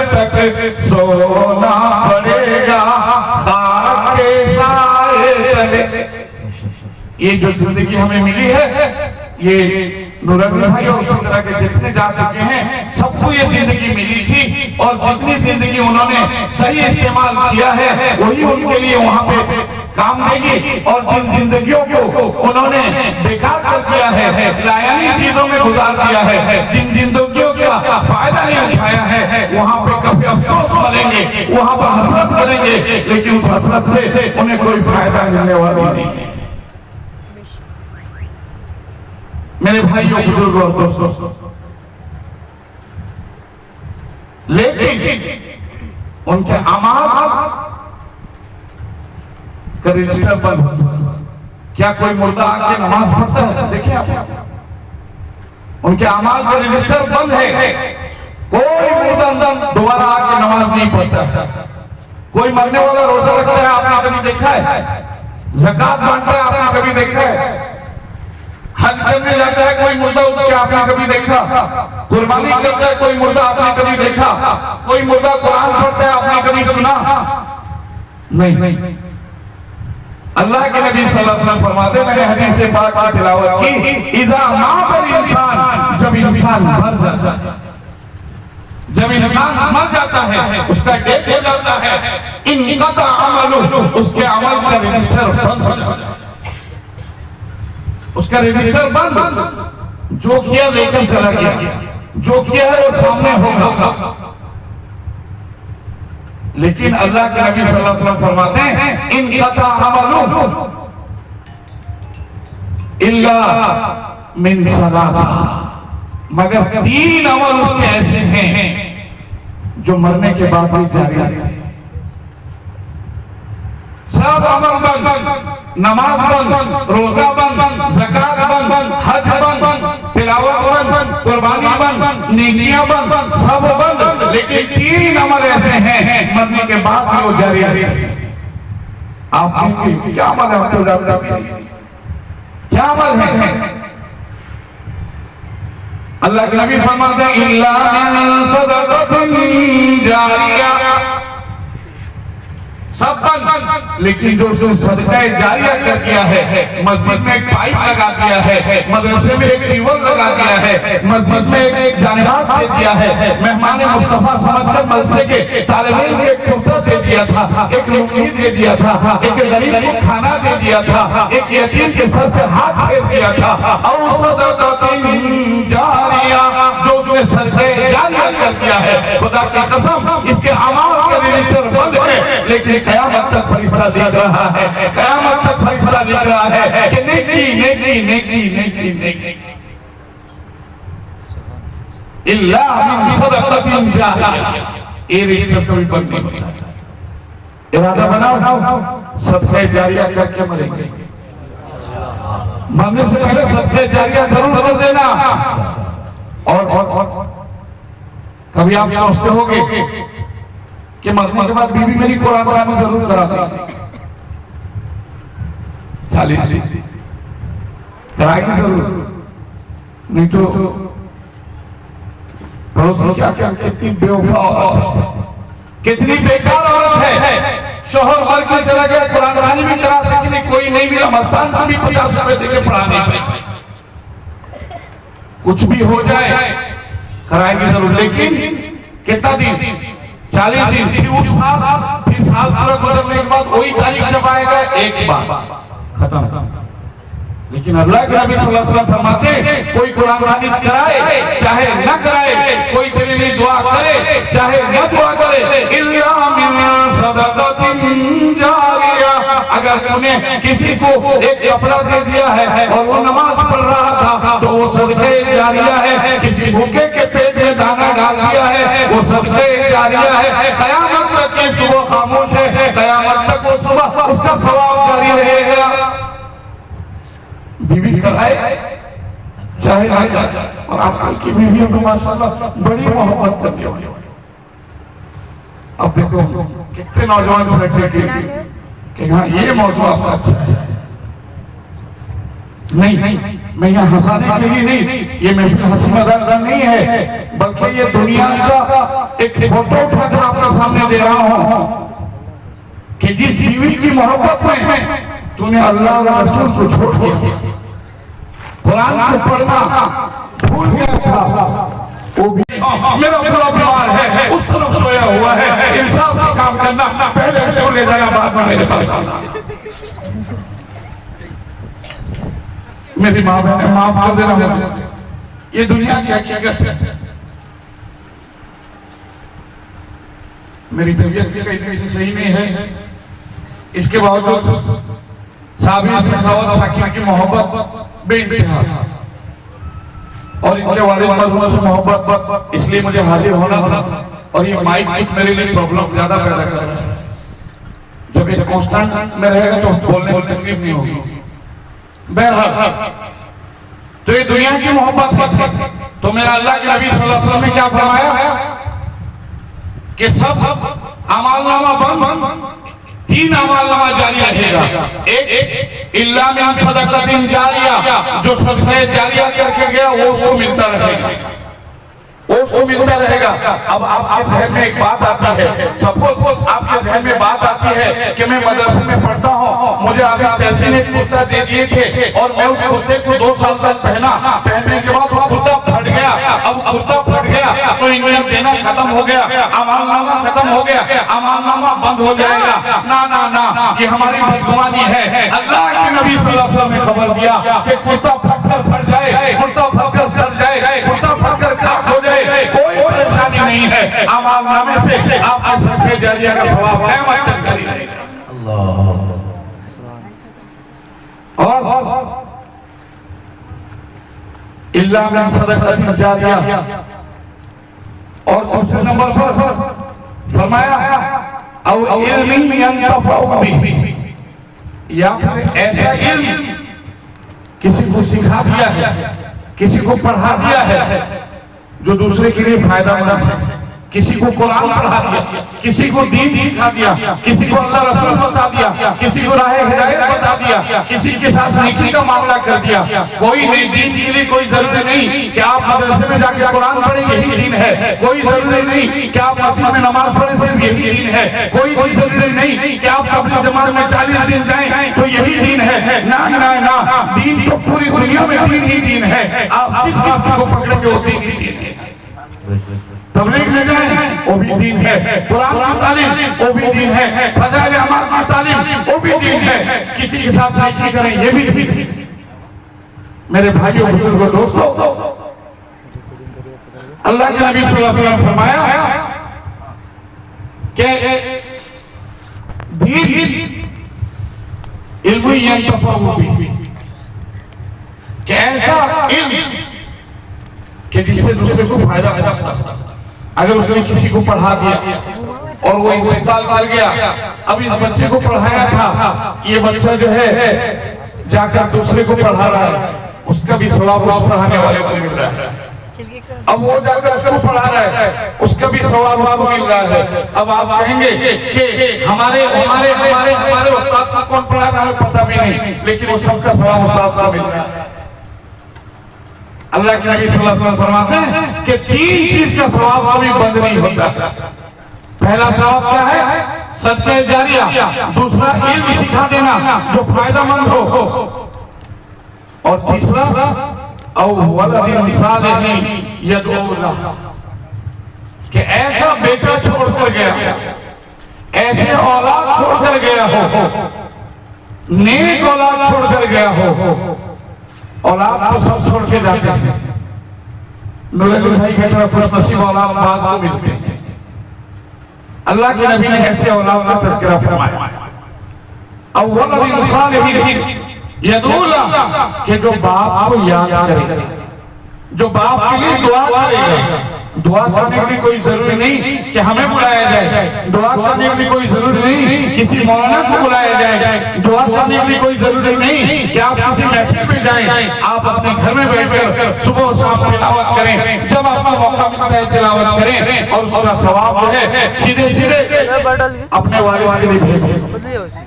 तक सोना पड़ेगा खाक के साए तले। ये जो जिंदगी हमें मिली है, ये नूरबी भाई और उसी तरह के जितने जा चुके हैं सबको ये जिंदगी मिली थी, और जितनी जिंदगी उन्होंने सही इस्तेमाल किया है वही उनके लिए वहाँ पे काम देगी, और जिन जिंदगियों को उन्होंने बेकार कर दिया है, लायानी चीजों में गुजार दिया है, जिन जिंदगियों का फायदा नहीं उठाया है, वहाँ पे कभी अफसोस करेंगे, वहाँ पर हसरत करेंगे, लेकिन उस हसरत से उन्हें कोई फायदा मिलने वाला नहीं है। मेरे भाइयों, बुजुर्गों और दोस्तों, लेकिन उनके अमाल का रजिस्टर बंद। क्या कोई मुर्दा आके नमाज पढ़ता है? देखिए आप, उनके अमाल का रजिस्टर बंद है। कोई मुर्दा अंदर दोबारा आके नमाज नहीं पढ़ता है। कोई मरने वाला रोजा रखता है, आपने कभी देखा है? ज़कात बांटता है, आपने कभी देखा है? हज करने जाता है कोई मुर्दा उठ के, आपने कभी देखा? कुर्बानी करता है कोई मुर्दा, आपने कभी देखा? कोई मुर्दा कुरान पढ़ता है, आपने कभी सुना? नहीं। अल्लाह के नबी सल्लल्लाहु अलैहि वसल्लम फरमाते, मैंने हदीस से पाक की तिलावत की, इज़ा मातल इंसान, जब इंसान मर जाता है, जब इंसान मर जाता है, उसका डेथ हो जाता है, इनक़ता अमलु, उसके अमल का रजिस्टर बंद हो जाता है। उसका रजिस्टर बंद, जो किया लेकर चला गया, जो किया है वो सामने होगा। लेकिन अल्लाह के नबी सल्लल्लाहु अलैहि वसल्लम फरमाते हैं, इनक़ता अमलु इल्ला मिन सलासा, मगर 3 अमल उसके ऐसे हैं जो मरने के बाद भी जारी रहते हैं। सब अमल बंद, नमाज बंद, रोजा बंद, ज़कात बंद, हज बंद, तिलावत बंद, कुर्बानी बंद, नेकियां बंद, सब बंद, लेकिन 3 अमल ऐसे हैं मरने के बाद भी वो जारी रहते हैं। आप कहेंगे क्या अमल है? क्या अमल है? अल्लाह के नबी फरमाते हैं, इल्ला मिन सदक़तिन जारिया, सब बंद, लेकिन जो उसने सदका जारिया कर दिया है, मस्जिद में एक पाइप लगा दिया है, मदरसे में एक ट्यूबवेल लगा दिया है, मस्जिद में एक जानिबाज दे दिया है, मेहमान मुस्तफा समझकर मदरसे के तालिब इल्म को एक कुर्ता दे दिया था, एक लुंगी दे दिया था, एक गरीब को खाना दे दिया था, एक यतीम के सर से हाथ फेर दिया था, और सदक़तिन जारिया, जो उसने सदका जारिया कर दिया है, खुदा की कसम इसके अमाल का रजिस्टर बंद है, लेकिन क़यामत तक फरिश्ता देख रहा है, क़यामत तक फरिश्ता देख रहा है कि नेकी इल्ला मिन सदक़तिन जारिया, ये रजिस्टर कभी बंद नहीं होता। इरादा बनाओ, सदका जारिया करके मरेंगे। मरने से पहले सदका जारिया जरूर कर देना। और कभी आप सोचते होंगे कि मरने के बाद बीवी मेरी कुरान पढ़ाना जरूर करा देगी, कराएगी जरूर, नहीं तो पड़ोसी क्या क्या, कितनी बेवफा औरत, कितनी बेकार औरत है। शोहर मर के चला गया, कुरान पढ़ानी भी करा सकी, कोई नहीं मिला, मस्तान को भी 50 रुपए देके पढ़ाने पे, कुछ भी हो जाए कराएगी जरूर। लेकिन कितना दिन? 40 दिन, फिर उस साल, फिर साल पूरा गुजरने के बाद वही तारीख जब आएगा, एक बार खत्म। लेकिन अल्लाह के नबी सल्लल्लाहु अलैहि वसल्लम फरमाते, कोई कुरान पढ़ानी कराए चाहे न कराए, कोई तेरे लिए दुआ करे चाहे न दुआ करे, इल्ला मिन सदक़तिन जारिया, अगर तूने किसी को एक कपड़ा दे दिया है और वो नमाज पढ़ रहा था तो वो सदक़े जारिया है, किसी भूखे के पेट में दाना डाल दिया है वो सदक़े जारिया है, क़यामत तक की सुबह खामोश है, क़यामत तक वो सुबह उसका सवाब जारी रहेगा। बीवी कराए चाहे ना कराए, और आजकल की बीवियों तो माशाल्लाह बड़ी मोहब्बत करती है। अब देखो कितने नौजवान सोचते कि हाँ ये मौजूद आपका अच्छा है, नहीं मैं यहाँ हंसाने के लिए नहीं, ये महफिल हंसी मजाक नहीं है, बल्कि ये दुनिया का एक फोटो उठाकर आपके सामने दे रहा हूँ कि जिस बीवी की मोहब्बत में तूने अल्लाह और रसूल को छोड़ दिया, कुरान को पढ़ना भूल गया था, वो भी मेरा पूरा परिवार है उस तरफ सोया हुआ है, इंसाफ से काम करना, पहले उसको ले जाना, बाद में मेरे पास आना। मेरी माँ बहन माफ कर देना, ये दुनिया की हकीकत है। मेरी तबीयत भी कहीं कहीं से सही नहीं है, इसके बावजूद साबिर सखावत साकिया की मोहब्बत बेइंतहा और इनके वालिद मरहूम से मोहब्बत, इसलिए मुझे हाजिर होना था। और ये माइक मेरे लिए प्रॉब्लम ज्यादा पैदा कर रहा है, जब ये कांस्टेंट में रहेगा तो बोलने में तकलीफ नहीं होगी। बहरहाल तो ये दुनिया की मोहब्बत है, तो मेरा अल्लाह के नबी सल्लल्लाहु अलैहि वसल्लम ने क्या फरमाया कि सब अमालनामा बंद, तीन अमालनामा जारी रहेगा। एक इल्ला मिन सदक़तिन जारिया, जो सदक़े जारिया करके गया वो उसको मिलता रहेगा, वो उसको मिलता रहेगा। अब आपके जहन में एक बात आती है, सपोज आपके जहन में बात आती है कि मैं मदरसे में पढ़ता हूँ, मुझे अभी तहसील ने कुर्ता दे दिए थे और मैं उस कुर्ते को 2 साल तक पहना, पहनने के बाद वो कुर्ता फट गया, अब कुर्ता फट गया तो इनकम देना खत्म हो गया, अमालनामा खत्म हो गया, अमालनामा बंद हो जाएगा। ना ना ना, ये हमारी बदगुमानी है। अल्लाह के नबी सल्लल्लाहु अलैहि वसल्लम ने खबर दिया कि कुर्ता फटकर फट जाए, कुर्ता फटकर सड़ जाए, कुर्ता फटकर खाक हो जाए, कोई परेशानी नहीं है, अमालनामे से आपके सदक़े जारिया का सवाब है। और इल्ला मिन सदक़तिन जारिया, और दूसरे नंबर पर फरमाया औ इल्मिन यंतफ़उ बिही, या फिर ऐसा इल्म किसी को सिखा दिया है, किसी को पढ़ा दिया है जो दूसरे के लिए फायदा मंद है, किसी को कुरान पढ़ा दिया, किसी को दीन सिखा दिया, किसी को अल्लाह रसूल बता दिया, किसी को राह हिदायत बता दिया, किसी के साथ नेकी का मामला कर दिया। कोई नहीं, दीन के लिए कोई जरूरी नहीं कि आप मदरसे में जाकर कुरान पढ़ें, यही दीन है। कोई जरूरी नहीं कि आप मस्जिद में नमाज पढ़ें, सिर्फ यही दीन है। कोई जरूरी नहीं कि आप अपनी जमात में 40 दिन जाएं तो यही दीन है। ना ना ना, दीन तो पूरी दुनिया में दीन ही दीन है। आप जिस चीज को पकड़ेंगे वो दीन ही दीन है। तबलीग में जाए वो भी दीन है, कुरान की तालीम वो भी दीन है, फज़ाइल अमाल की तालीम वो भी दीन है, किसी के साथ नेकी करें ये भी दीन है। मेरे भाइयों बुजुर्गों दोस्तों, अल्लाह के नबी सल्लल्लाहु अलैहि वसल्लम फरमाया कि दीन इल्म यंतफ़उ बिही, कि ऐसा इल्म कि जिससे दूसरे को फायदा पहुंचता। अगर उसने किसी को पढ़ा दिया और वो इंतकाल कर गया, अब इस बच्चे को पढ़ाया था, ये बच्चा जो है जाकर दूसरे को पढ़ा रहा है, उसका भी सवाब उस पढ़ाने वाले को मिल रहा है। अब वो जाकर उसको पढ़ा रहा है, उसका भी सवाब उसको मिल रहा है। अब आप कहेंगे कि हमारे हमारे हमारे हमारे उस्ताद को कौन पढ़ा रहा है पता भी नहीं, लेकिन वो सबका सवाब उस्ताद को मिल रहा है। अल्लाह के नबी सल्लल्लाहु अलैहि वसल्लम फरमाते हैं कि 3 चीज का सवाब कभी बंद नहीं होता। पहला सवाब क्या है? सदक़े जारिया, दूसरा इल्म सिखा देना जो फायदेमंद हो, और तीसरा औ वलदिन सालिहिन यदऊ लहु, कि ऐसा बेटा छोड़कर गया, ऐसे औलाद छोड़कर गया हो, नेक औलाद छोड़कर गया हो। औलाद तो सब छोड़ के जाते हैं, नूरुल भाई की तरह खुश नसीब औलाद बाद को मिलते हैं। अल्लाह के नबी ने ऐसे औलाद का तज़किरा फरमाया, अव्वल सालिहीन यदऊ लहु, कि जो बाप को याद करे, जो बाप के लिए दुआ करेगा। दुआ करने के लिए कोई जरूरी नहीं कि हमें बुलाया जाए, दुआ करने के लिए कोई जरूरी नहीं किसी मौलाना को बुलाया जाए, दुआ करने के लिए कोई जरूरी नहीं कि आप किसी महफिल में जाएं। आप अपने घर में बैठकर सुबह शाम तिलावत करें, जब आपका मौका मिलता है तिलावत करें, और उसका सवाब जो है सीधे सीधे अपने वालिद के लिए भेजें।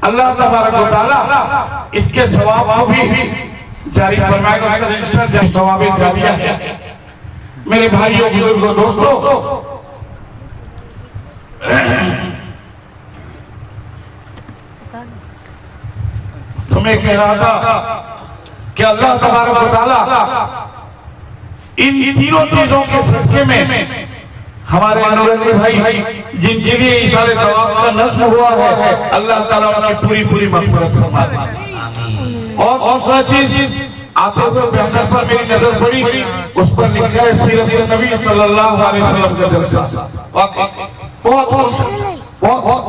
अल्लाह तबारक व तआला इसके सवाब को भी जारी फरमाएगा, उसका रजिस्टर जब सवाब जारिया है। मेरे भाइयों बुजुर्गों दोस्तों, तुम्हें कह रहा था कि अल्लाह तबारक व तआला इन तीनों चीजों के सदके में हमारे नूरानी भाई जिनके लिए इशारे सवाब का नज़्म हुआ है, अल्लाह ताला उनकी पूरी पूरी मग़फ़िरत फरमा दे। और दूसरा चीज, आते हुए बैनर पर मेरी नजर पड़ी, उस पर लिखा है सीरत नबी सल्लल्लाहु अलैहि वसल्लम का जलसा। बहुत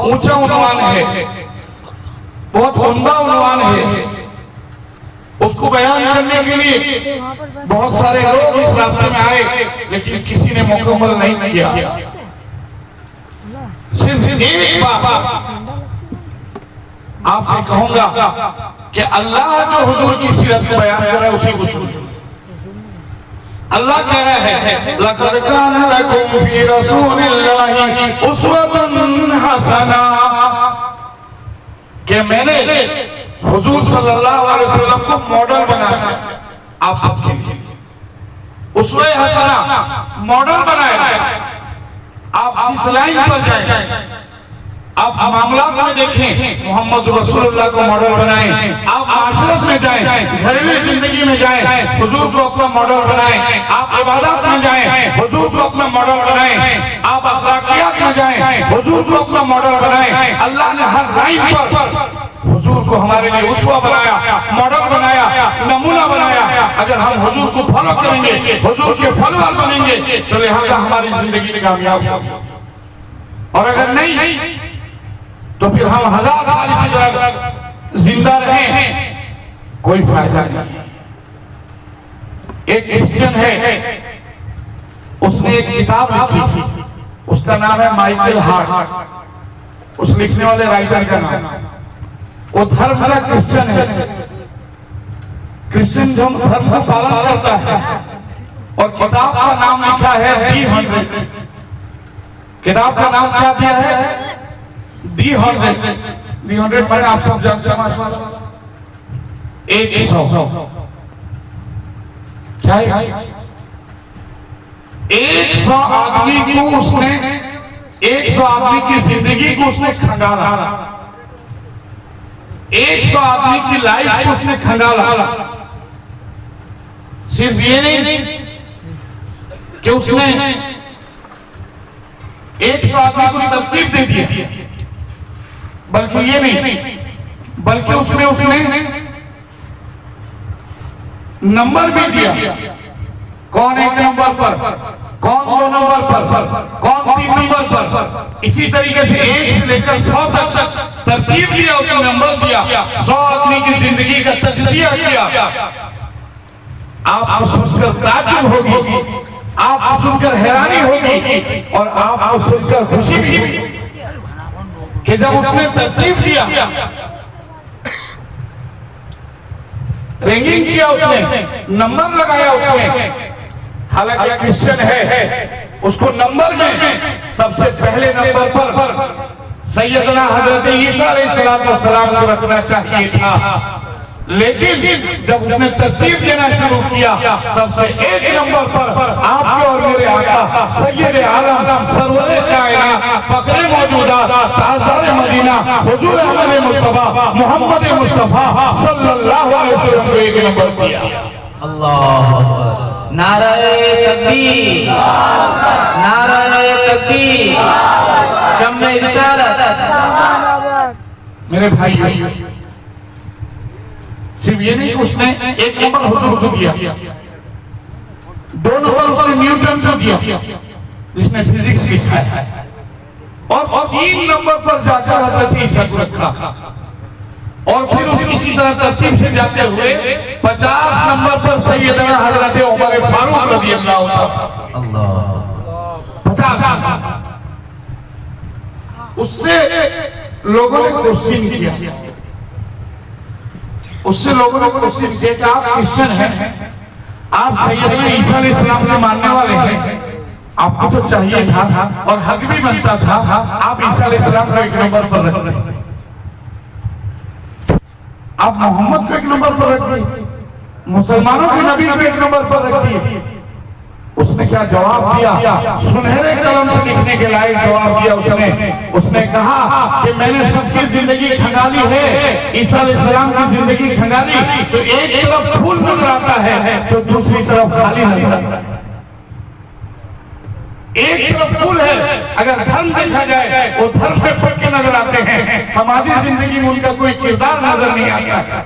ऊंचा उन्वान है, बहुत उम्दा उन्वान है। उसको बयान करने के लिए बहुत सारे लोग इस रास्ते में आए, लेकिन किसी ने मुकम्मल नहीं किया। सिर्फ एक बात आपसे कहूंगा कि अल्लाह जो हुजूर की सीरत को बयान कर रहा है, उसी को अल्लाह कह रहा है, लक़द काना लकुम फी रसूलिल्लाहि उस्वतुन हसना, कि मैंने हुजूर सल्लल्लाहु अलैहि वसल्लम को मॉडल बनाया। आप सबके लिए उसवे हसना मॉडल बनाया। आप जिस लाइन पर जाए, आप मामला में देखें, मोहम्मद रसूलुल्लाह को मॉडल बनाएं। आप आशरत में जाएं, घरेलू जिंदगी में जाएं, हुजूर को अपना मॉडल बनाएं। आप इबादत में जाएं, हुजूर को अपना मॉडल बनाएं। आप अखलाकियात में जाएं, हुजूर को अपना मॉडल बनाएं। अल्लाह ने हर लाइन पर हुजूर को हमारे लिए उसवा बनाया, मॉडल बनाया, नमूना बनाया। अगर हम हुजूर को फॉलो करेंगे, हुजूर के फॉलोअर बनेंगे, तो लिहाजा हमारी जिंदगी कामयाब होगी। और अगर नहीं तो फिर हम 1000 साल इसी तरह जिंदा रहें, कोई फायदा नहीं। एक क्रिश्चियन है, उसने एक किताब लिखी थी, उसका नाम है माइकल हार्ट। उस लिखने वाले राइटर का नाम, वो धर्म का क्रिश्चियन है। क्रिश्चियन जो धर्म का पालन करता है, और किताब का नाम लिखा है दी 100। किताब का नाम क्या दिया है? दी 100 मैंने आप सब जानते हैं, 100 क्या है? 100 आदमी को उसने, 100 आदमी की जिंदगी को उसने खंगाला, 100 आदमी की लाइफ को उसने खंगाला। सिर्फ ये नहीं कि उसने 100 आदमी को तरकीब दे दी, बल्कि ये नहीं, बल्कि उसने नंबर भी दिया। कौन 1 नंबर पर, कौन 2 नंबर पर, कौन 3 नंबर पर, इसी तरीके से 1 से लेकर 100 तक तरतीब दिया, उसने नंबर दिया। 100 आदमी की जिंदगी का तजज़िया किया। आपको सुनकर ताज्जुब होगी, आपको सुनकर हैरानी होगी, और आपको सुनकर खुशी भी होगी कि जब उसने तरतीब दिया, रैंकिंग किया, उसने नंबर लगाया, उसने, हालांकि क्रिश्चियन है, उसको नंबर में सबसे पहले नंबर पर सैयदना हजरत ईसा अलैहिस्सलाम को रखना चाहिए था। लेकिन जब उसने तरतीब देना शुरू किया, सबसे 1 नंबर पर आपके और मेरे आका सैयद आलम सरवरे कायनात फखरे मौजूदात ताजदार मदीना हुजूर अहमद मुस्तफा मोहम्मद मुस्तफा सल्लल्लाहु अलैहि वसल्लम को 1 नंबर दिया। अल्लाह अकबर, नारे तकबीर, नारे तकबीर, शम्मे रिसालत। मेरे भाई, सिर्फ ये नहीं, उसने 1 नंबर हुजूर को दिया, 2 नंबर उसने न्यूटन को दिया जिसने फिजिक्स सिखाया, और 3 नंबर पर जाकर हजरत ईसा को रखा। और फिर इसी तरह तरतीब से जाते हुए 50 नंबर पर सैयदना हजरत उमर फारूक रज़ियल्लाहु अन्हु, 50। उससे लोगों ने क्वेश्चन किया, उससे लोगों ने क्वेश्चन किया कि आप क्रिश्चियन हैं, आप सैयदना ईसा अलैहिस्सलाम के मानने वाले हैं, आपको तो चाहिए था और हक भी बनता था, आप ईसा अलैहिस्सलाम को 1 नंबर पर रख रहे, आप मोहम्मद को 1 नंबर पर रख रहे। मुसलमानों के नबी को एक नंबर पर रखिए। उसने क्या जवाब दिया? सुनहरे कलम से लिखने के लायक जवाब दिया उसने कहा कि मैंने सबकी जिंदगी खंगाली है, ईसा अलैहिस्सलाम की जिंदगी खंगाली, तो एक तरफ फूल नजर आता है तो दूसरी तरफ खाली नजर आता है। एक तरफ फूल है, अगर धर्म देखा जाए वो धर्म पे पक्के नजर आते हैं, समाजी जिंदगी में उनका कोई किरदार नजर नहीं आता।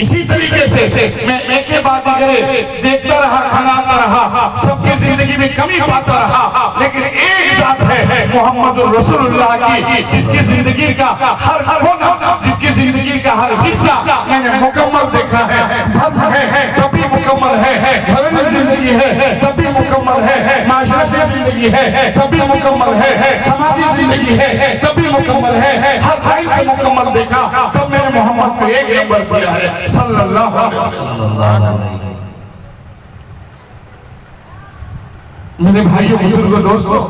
इसी तरीके से मैं एक ही बात करे देखता रहा, खंगालता रहा, सबकी जिंदगी में कमी पाता रहा, लेकिन एक जात है मोहम्मद रसूलुल्लाह की, जिसकी जिंदगी का हर कोना, जिसकी जिंदगी का हर हिस्सा मैंने मुकम्मल देखा है। धर्म है तभी मुकम्मल है, घरेलू जिंदगी है तभी मुकम्मल है, माशरे जिंदगी है तभी मुकम्मल है, समाजी जिंदगी है तभी मुकम्मल है। हर लाइन से मुकम्मल देखा तब मैंने मोहम्मद को एक नंबर दिया है सल्लल्लाहु अलैहि वसल्लम। मेरे भाइयों बुजुर्गों दोस्तों,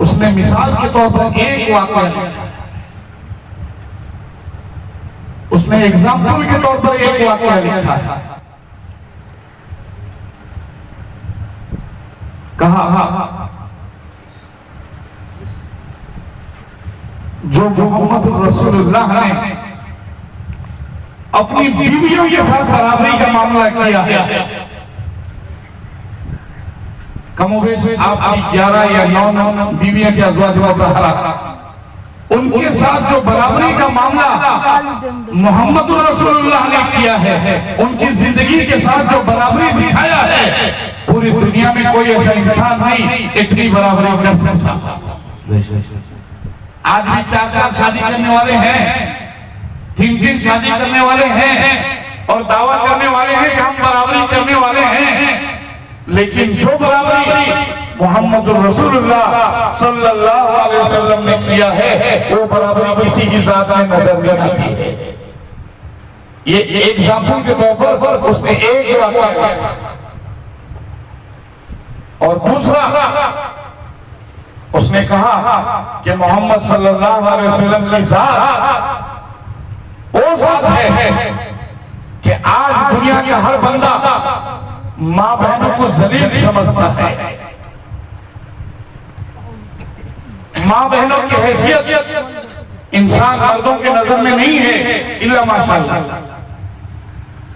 उसने मिसाल के तौर पर एक वाक़या लिखा, उसने एग्जाम्पल के तौर पर एक वाक़या लिखा, कहा जो मोहम्मद रसूलुल्लाह ने अपनी बीवियों के साथ बराबरी का मामला किया, कमोबेश आपकी 11 या 9 बीवियां के अज़वाज बहरा, उनके साथ जो बराबरी का मामला मोहम्मद रसूलुल्लाह ने किया है, उनकी जिंदगी के साथ जो बराबरी दिखाया है, पूरी दुनिया में कोई ऐसा इंसान नहीं इतनी बराबरी कर सकता। आज भी 4 शादी करने वाले हैं, 3 शादी करने वाले हैं और दावा करने वाले हैं कि हम बराबरी करने वाले हैं, लेकिन जो बराबरी मोहम्मद रसूलुल्लाह सल्लल्लाहु अलैहि वसल्लम ने किया है वो बराबरी किसी की जात में नजर नहीं आती है। ये एग्जाम्पल के तौर पर उसने एक वाक़या और दूसरा उसने कहा कि मोहम्मद सल्लल्लाहु अलैहि वसल्लम की जात वो जात है कि आज दुनिया का हर बंदा माँ बहनों को जलील समझता है। माँ बहनों की हैसियत इंसान मर्दों के नजर में नहीं है इल्ला माशाअल्लाह।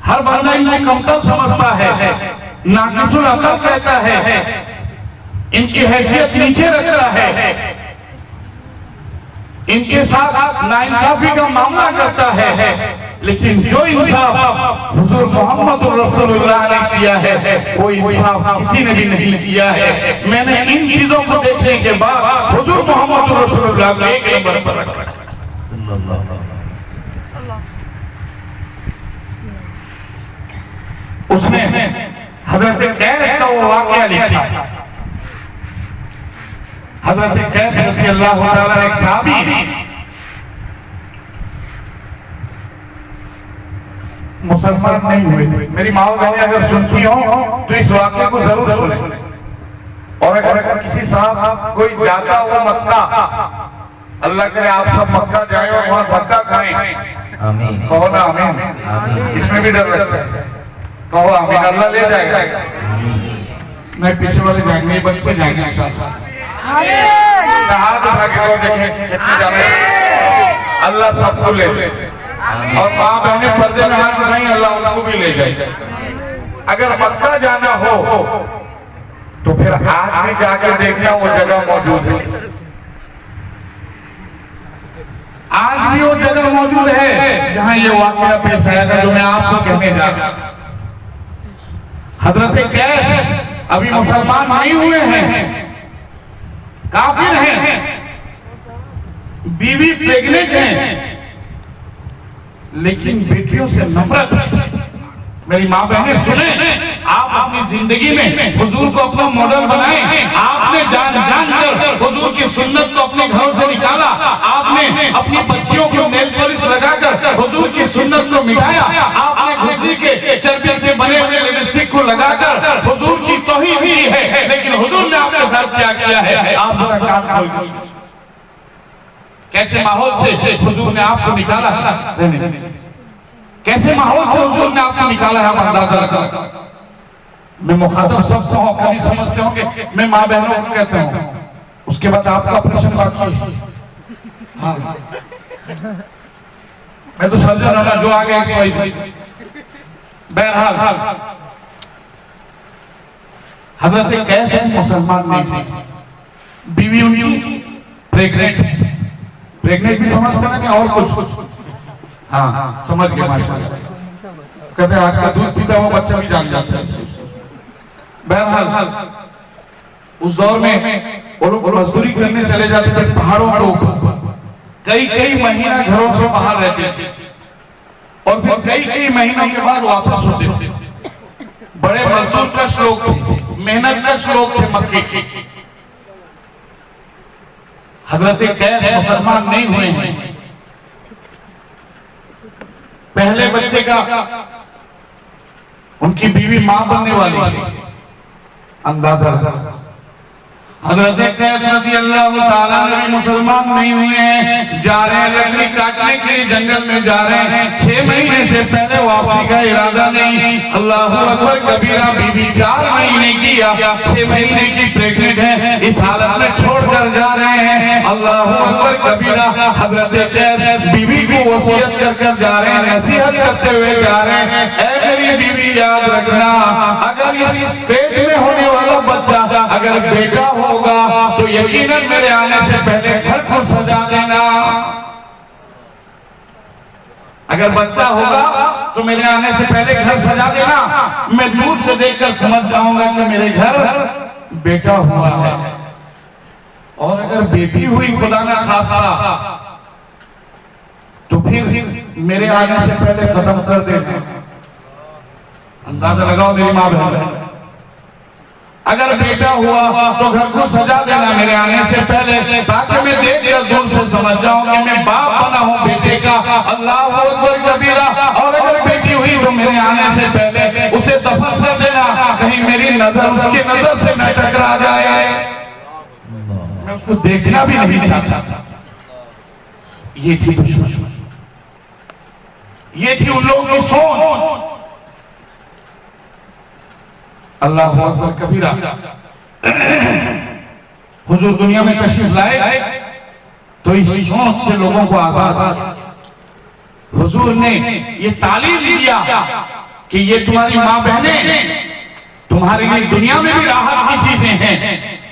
हर बंदा इनको कमतर समझता है, नाक़िसुल अक़ल कहता है, इनकी हैसियत नीचे रखता है, इनके साथ नाइंसाफी का मामला करता है, लेकिन जो इंसाफ हुजूर मोहम्मद रसूलुल्लाह ने किया है वो इंसाफ किसी ने भी नहीं किया है। मैंने इन चीजों को देखने के बाद हुजूर मोहम्मद रसूलुल्लाह को एक नंबर पर रखा। उसने हजरत कैस का वो वाक़या लिखा। हजरत कैस रज़ियल्लाहु ताला एक सहाबी मुसलमान नहीं हुए थे। मेरी माँ बहनें अगर सुनती हो तो इस वाक़े को जरूर सुने। और अगर किसी साहब कोई जाता हुआ मक्का, अल्लाह करे आप सब मक्का जाए और वहाँ धक्का खाएं, आमीन कहो ना आमीन। इसमें भी डर लगता है, कहो आमीन, अल्लाह ले जाएगा। नहीं पीछे वाले जाएंगे, बच्चे जाएंगे हाथ उठा के और देखें कितने जाने, अल्लाह सबको ले और माँ बहनें पर्दे में हाथ उठाएं, अल्लाह उनको भी ले जाए। अगर मक्का जाना हो तो फिर आज भी जाकर देखना वो जगह मौजूद है, आज भी वो जगह मौजूद है जहां ये वाक़या पेश आया था जो मैं आपको कहने जा रहा हूं। हजरत कैस अभी मुसलमान नहीं हुए हैं, काफिर हैं, बीवी प्रेग्नेंट हैं, लेकिन बेटियों से नफरत है। मेरी माँ बहनें सुने, आप अपनी जिंदगी में हुजूर को अपना मॉडल बनाएं। आपने जान कर हुजूर की सुन्नत को अपने घरों से निकाला, आपने अपनी बच्चियों को नेल पॉलिश लगाकर हुजूर की सुन्नत को मिटाया, आपने घुसरी के चर्चे से बने हुए लिपस्टिक को लगाकर हुजूर की तौहीन की है, लेकिन हुजूर ने आपके साथ क्या किया है आप जरा कान खोल के कैसे माहौल से हुजूर ने आपको निकाला है, कैसे माहौल से हुजूर ने आपको निकाला है, आप अंदाजा लगा। मैं मुखातब सबसे हूं, कभी समझते होंगे मैं माँ बहनों को कहता हूं, उसके बाद आपका प्रश्न बाकी है। हाँ मैं तो सर्जन हूं ना, जो आगे बहरहाल हजरत कैस है मुसलमान नहीं, बीवी उनकी प्रेग्नेंट भी समझते हैं और कुछ। हाँ समझ गए माशाल्लाह, कहते हैं आज का दूध पीता हुआ बच्चा भी जाग जाता है। बहरहाल उस दौर में वो लोग मजदूरी करने चले जाते थे पहाड़ों के ऊपर, कई महीना घरों से बाहर रहते थे और फिर कई महीनों के बाद वापस होते थे। बड़े मजदूर कश लोग थे, मेहनत कश लोग थे मक्के के। हजरत कैस मुसलमान नहीं हुए हैं, पहले बच्चे का उनकी बीवी मां बनने वाली, अंदाजा। हजरत कैस रज़ी अल्लाह ताला अन्हु मुसलमान नहीं हुए हैं, जा रहे हैं लकड़ी काटने के लिए जंगल में जा रहे हैं, 6 महीने से पहले वापसी का इरादा नहीं। अल्लाहू अकबर कबीरा, बीवी 4 महीने की या 6 महीने की प्रेग्नेंट है, इस हालत में छोड़कर जा रहे हैं। अल्लाहू अकबर कबीरा, हजरत कैस बीवी को वसीयत कर जा रहे हैं, नसीहत करते हुए जा रहे हैं, ऐ मेरी बीवी याद रखना, अगर इस पेट में होने वाला बच्चा अगर बेटा होगा तो यकीनन मेरे आने से पहले घर को सजा देना। अगर बच्चा होगा तो मेरे आने से पहले घर सजा देना, मैं दूर से देखकर समझ जाऊंगा कि मेरे घर बेटा हुआ है। और अगर बेटी हुई खुदा ना खासा तो फिर मेरे आने से पहले खत्म कर देना। अंदाजा लगाओ मेरी माँ बहन, अगर बेटा हुआ तो घर को सजा देना मेरे आने से पहले, ताकि मैं देखकर दूर से समझ जाऊं कि मैं बाप बना हूं बेटे का। अल्लाह अकबर कबीरा। और अगर बेटी हुई तो मेरे आने से पहले उसे दफन कर देना, कहीं मेरी नजर उसकी नजर से न टकरा जाए, मैं उसको देखना भी नहीं चाहता। ये थी दुश्मन, ये थी उन लोगों की सोच। अल्लाह अकबर कबीरा। हुजूर दुनिया में तशरीफ लाए तो इस सोच से लोगों को आजाद, हुजूर ने ये तालीम दिया कि ये तुम्हारी माँ बहनें तुम्हारे लिए दुनिया में भी राहत की चीजें हैं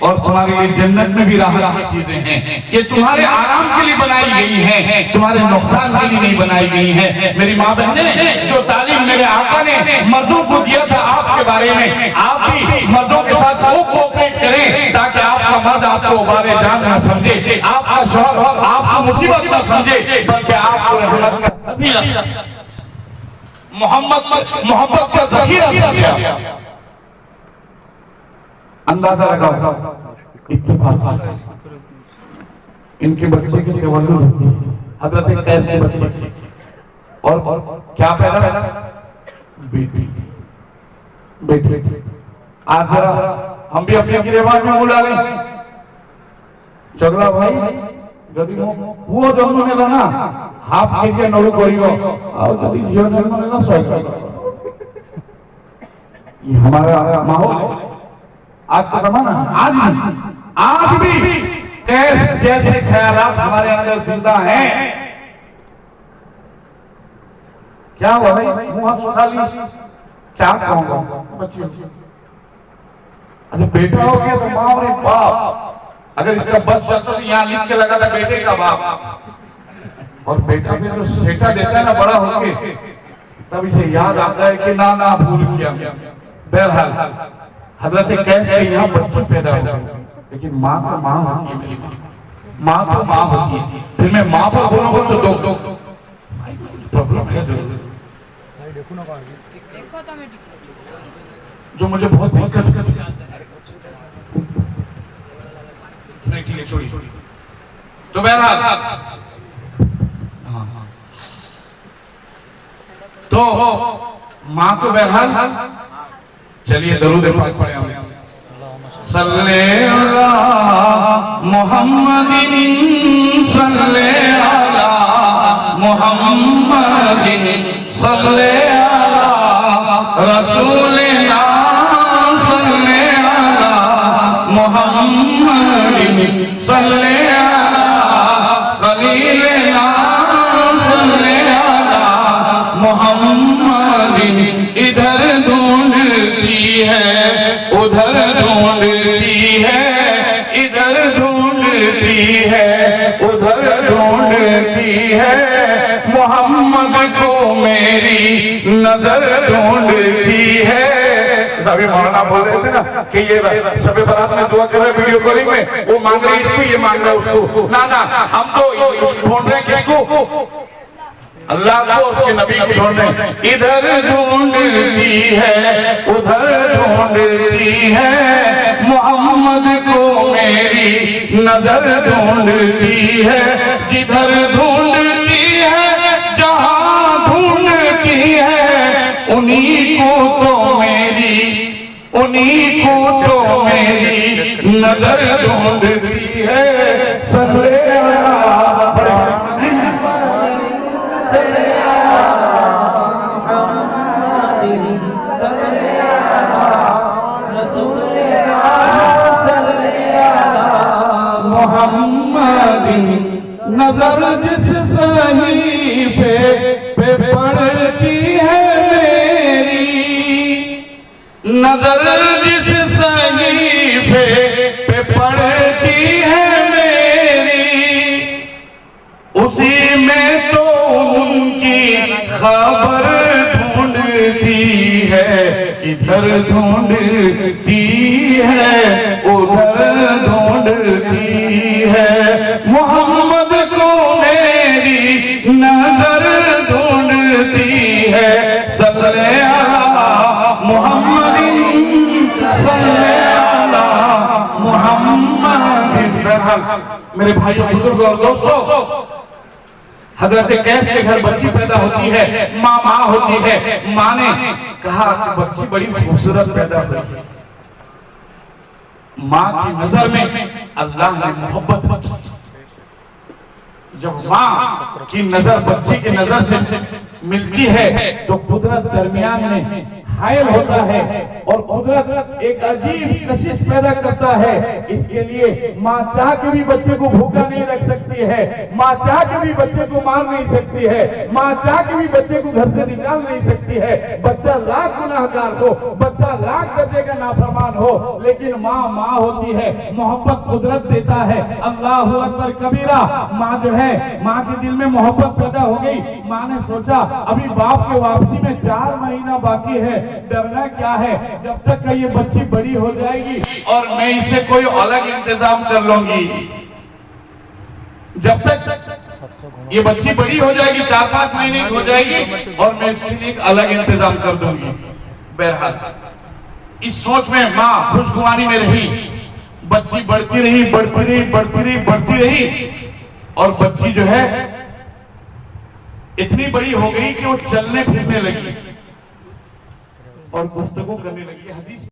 और तुम्हारे लिए जन्नत में भी राहत की चीजें हैं। ये तुम्हारे आराम के लिए बनाई गई हैं, तुम्हारे नुकसान के लिए नहीं बनाई गई हैं। मेरी माँ बहनें, जो तालीम मेरे आका ने मर्दों को दिया था आपके बारे में, आप भी मर्दों के साथ वो कोऑपरेट करें ताकि आपका मर्द आपको उबारे जान ना समझे, आपका शौहर आपको मुसीबत ना समझे, बल्कि आपको रहमत का वसीला, मोहब्बत का ज़ख़ीरा समझे। अंदाजा लगाओ, इत्तेफाक इनके बच्चे की तवल्लुद होती है, हजरत कैस के बच्चे, और क्या पैदा है? बेटी। आज जरा हम भी अपने गिरेबान में बुला लें, चगला भाई যদি পুয়ো জন্ম নেলা না হাফ কেজি নড়ু করিব আর যদি ঝিও জন্ম নেলা 600। ये हमारा माहौल है आज का जमाना। आज भी कैस जैसे ख्यालात हमारे अंदर जिंदा हैं। क्या हुआ भाई, मुंह हाथ सुखा ली, क्या कहूंगा बच्ची। अच्छा बेटा हो गया तो माँ और एक बाप, अगर इसका बस चलता तो यहाँ लिख के लगा था बेटे का बाप, और बेटा भी जो सेटा देता है ना बड़ा होके, तब इसे याद आता है कि ना ना भूल किया। बहरहाल हजरत कैस के यहाँ बच्ची पैदा हो गई, लेकिन माँ तो माँ होती है, मेरी माँ तो माँ होती है। फिर मैं माँ पर बोलूंगा तो दो प्रॉब्लम है जो मुझे बहुत दिक्कत नहीं, ठीक है छोड़ी। तो बहरहाल तो माँ को बहरहाल, चलिए दरूद पाक पढ़े हम। सल्ले अला मुहम्मदिन सल्ले अला मुहम्मदिन सल्ले अला रसूलिना सल्ले अला मुहम्मदिन सल्ले अला खलीलिना सल्ले अला मुहम्मदिन। इधर ढूंढती है उधर ढूंढती है, इधर ढूंढती है उधर ढूंढती है, मोहम्मद को मेरी नजर ढूंढती है। सभी मौलाना बोल रहे थे ना कि ये शबे बारात में दुआ कर रहे वीडियो कॉलिंग में, वो मांग रहे इसको ये मांग रहा उसको, ना ना हम तो ढूंढ रहे हैं किसको? अल्लाह को, उसके नबी को ढूंढ रहे हैं। इधर ढूंढती है उधर ढूंढती है, मोहम्मद को मेरी नजर ढूंढती है। जिधर ढूंढती है जहां ढूंढती है, उन्हीं को तो मेरी नजर ढूंढती है। सल्ले अला मोहम्मदिन। नजर जिस सहीफे पे पड़ती है मेरी, नजर जिस सहीफे पे पड़ती है मेरी, उसी में तो उनकी खबर ढूंढती है। इधर ढूंढती है उधर ढूंढती है, मोहम्मद को मेरी नजर ढूंढती है। सल्ले अला मुहम्मदिन सल्ले अला मुहम्मदिन। मेरे भाइयों बुजुर्ग और दोस्तों, हजरत कैस के घर बच्ची पैदा होती है, माँ होती है। माँ ने कहा कि बच्ची बड़ी खूबसूरत पैदा हुई है। माँ की नजर में अल्लाह ने मोहब्बत रखी। जब माँ की नजर बच्ची की नजर से मिलती है तो कुदरत दरमियान में हायल होता है और कुदरत एक अजीब कशिश पैदा करता है। इसके लिए माँ चाह के भी बच्चे को भूखा नहीं रख सकती है, माँ चाह के भी बच्चे को मार नहीं सकती है, माँ चाह के भी बच्चे को घर से निकाल नहीं सकती है। बच्चा लाख गुनाहगार हो, बच्चा लाख दर्जे का नाफरमान हो, लेकिन माँ होती है। मोहब्बत कुदरत देता है। अल्लाहु अकबर कबीरा। माँ जो है, माँ के दिल में मोहब्बत पैदा हो गई। माँ ने सोचा अभी बाप के वापसी में 4 महीना बाकी है, डरना क्या है, जब तक का ये बच्ची बड़ी हो जाएगी और मैं इसे कोई अलग इंतजाम कर लूंगी। जब तक ये बच्ची बड़ी हो जाएगी, 4-5 महीने की हो जाएगी, और मैं इसके लिए एक अलग इंतजाम कर दूंगी। बहरहाल इस सोच में माँ खुशगवारी में रही। बच्ची बढ़ती रही और बच्ची जो है इतनी बड़ी हो गई कि वो चलने फिरने लगी और गुफ्तगू करने लगी। हदीस